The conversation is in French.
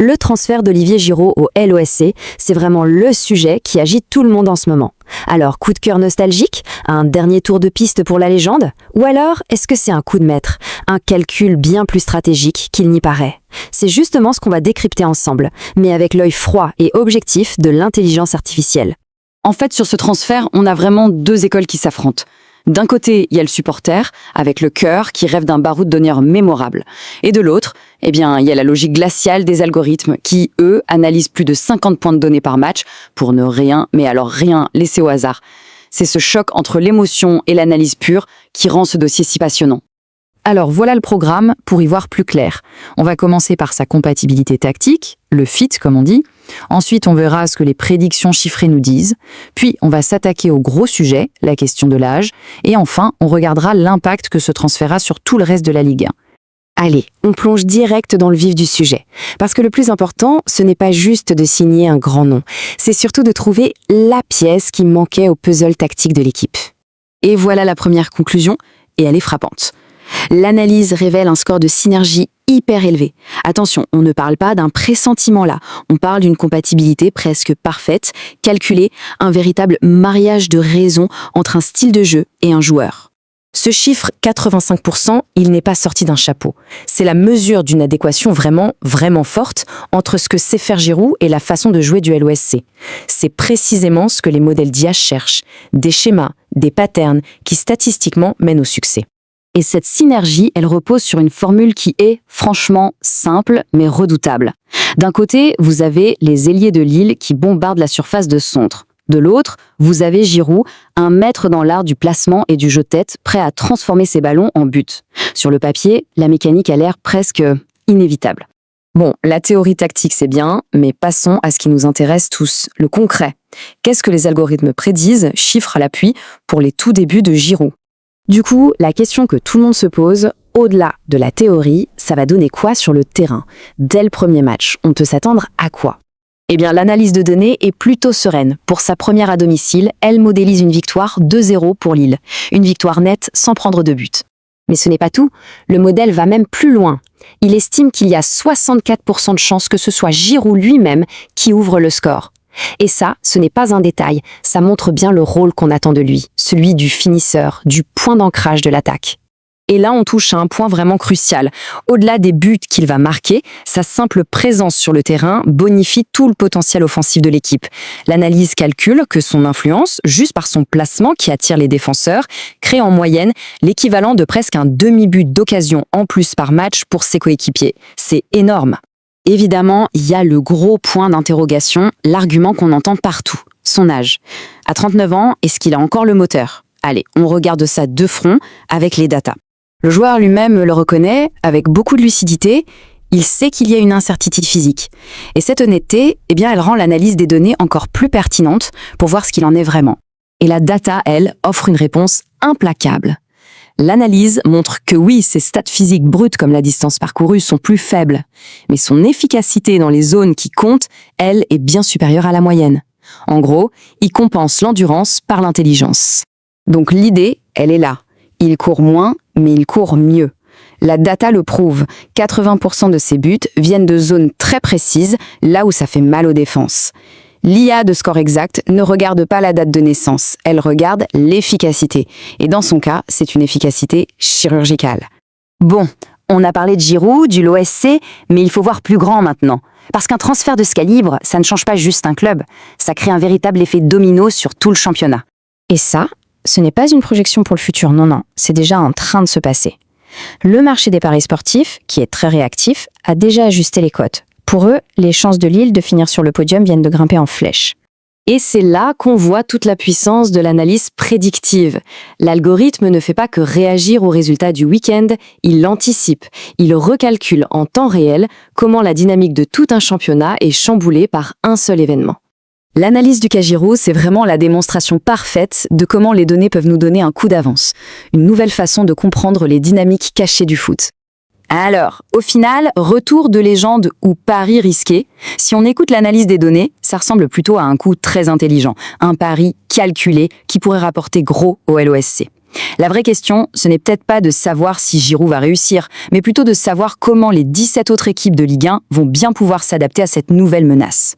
Le transfert d'Olivier Giroud au LOSC, c'est vraiment le sujet qui agite tout le monde en ce moment. Alors, coup de cœur nostalgique? Un dernier tour de piste pour la légende? Ou alors, est-ce que c'est un coup de maître? Un calcul bien plus stratégique qu'il n'y paraît? C'est justement ce qu'on va décrypter ensemble, mais avec l'œil froid et objectif de l'intelligence artificielle. En fait, sur ce transfert, on a vraiment deux écoles qui s'affrontent. D'un côté, il y a le supporter, avec le cœur qui rêve d'un baroud d'honneur mémorable. Et de l'autre, il y a la logique glaciale des algorithmes qui, eux, analysent plus de 50 points de données par match pour ne rien, mais alors rien, laisser au hasard. C'est ce choc entre l'émotion et l'analyse pure qui rend ce dossier si passionnant. Alors voilà le programme pour y voir plus clair. On va commencer par sa compatibilité tactique, le fit comme on dit. Ensuite, on verra ce que les prédictions chiffrées nous disent. Puis, on va s'attaquer au gros sujet, la question de l'âge. Et enfin, on regardera l'impact que ce transfert a sur tout le reste de la Ligue 1. Allez, on plonge direct dans le vif du sujet. Parce que le plus important, ce n'est pas juste de signer un grand nom. C'est surtout de trouver la pièce qui manquait au puzzle tactique de l'équipe. Et voilà la première conclusion, et elle est frappante. L'analyse révèle un score de synergie hyper élevé. Attention, on ne parle pas d'un pressentiment là, on parle d'une compatibilité presque parfaite, calculée, un véritable mariage de raison entre un style de jeu et un joueur. Ce chiffre, 85%, il n'est pas sorti d'un chapeau. C'est la mesure d'une adéquation vraiment forte entre ce que sait faire Giroud et la façon de jouer du LOSC. C'est précisément ce que les modèles d'IA cherchent, des schémas, des patterns qui statistiquement mènent au succès. Et cette synergie, elle repose sur une formule qui est, franchement, simple, mais redoutable. D'un côté, vous avez les ailiers de Lille qui bombardent la surface de centre. De l'autre, vous avez Giroud, un maître dans l'art du placement et du jeu de tête, prêt à transformer ses ballons en but. Sur le papier, la mécanique a l'air presque inévitable. Bon, la théorie tactique, c'est bien, mais passons à ce qui nous intéresse tous, le concret. Qu'est-ce que les algorithmes prédisent, chiffres à l'appui, pour les tout débuts de Giroud ? Du coup, la question que tout le monde se pose, au-delà de la théorie, ça va donner quoi sur le terrain? Dès le premier match, on peut s'attendre à quoi? Eh bien, l'analyse de données est plutôt sereine. Pour sa première à domicile, elle modélise une victoire 2-0 pour Lille. Une victoire nette sans prendre de but. Mais ce n'est pas tout, le modèle va même plus loin. Il estime qu'il y a 64% de chances que ce soit Giroud lui-même qui ouvre le score. Et ça, ce n'est pas un détail, ça montre bien le rôle qu'on attend de lui, celui du finisseur, du point d'ancrage de l'attaque. Et là, on touche à un point vraiment crucial. Au-delà des buts qu'il va marquer, sa simple présence sur le terrain bonifie tout le potentiel offensif de l'équipe. L'analyse calcule que son influence, juste par son placement qui attire les défenseurs, crée en moyenne l'équivalent de presque un demi-but d'occasion en plus par match pour ses coéquipiers. C'est énorme. Évidemment, il y a le gros point d'interrogation, l'argument qu'on entend partout, son âge. À 39 ans, est-ce qu'il a encore le moteur? Allez, on regarde ça de front avec les datas. Le joueur lui-même le reconnaît avec beaucoup de lucidité, il sait qu'il y a une incertitude physique. Et cette honnêteté, elle rend l'analyse des données encore plus pertinente pour voir ce qu'il en est vraiment. Et la data, elle, offre une réponse implacable. L'analyse montre que oui, ses stats physiques brutes comme la distance parcourue sont plus faibles, mais son efficacité dans les zones qui comptent, elle, est bien supérieure à la moyenne. En gros, il compense l'endurance par l'intelligence. Donc l'idée, elle est là. Il court moins, mais il court mieux. La data le prouve, 80% de ses buts viennent de zones très précises, là où ça fait mal aux défenses. L'IA de score exact ne regarde pas la date de naissance, elle regarde l'efficacité. Et dans son cas, c'est une efficacité chirurgicale. Bon, on a parlé de Giroud, du LOSC, mais il faut voir plus grand maintenant. Parce qu'un transfert de ce calibre, ça ne change pas juste un club, ça crée un véritable effet domino sur tout le championnat. Et ça, ce n'est pas une projection pour le futur, non, c'est déjà en train de se passer. Le marché des paris sportifs, qui est très réactif, a déjà ajusté les cotes. Pour eux, les chances de Lille de finir sur le podium viennent de grimper en flèche. Et c'est là qu'on voit toute la puissance de l'analyse prédictive. L'algorithme ne fait pas que réagir aux résultats du week-end, il l'anticipe. Il recalcule en temps réel comment la dynamique de tout un championnat est chamboulée par un seul événement. L'analyse du cas Giroud, c'est vraiment la démonstration parfaite de comment les données peuvent nous donner un coup d'avance. Une nouvelle façon de comprendre les dynamiques cachées du foot. Alors, au final, retour de légende ou pari risqué. Si on écoute l'analyse des données, ça ressemble plutôt à un coup très intelligent, un pari calculé qui pourrait rapporter gros au LOSC. La vraie question, ce n'est peut-être pas de savoir si Giroud va réussir, mais plutôt de savoir comment les 17 autres équipes de Ligue 1 vont bien pouvoir s'adapter à cette nouvelle menace.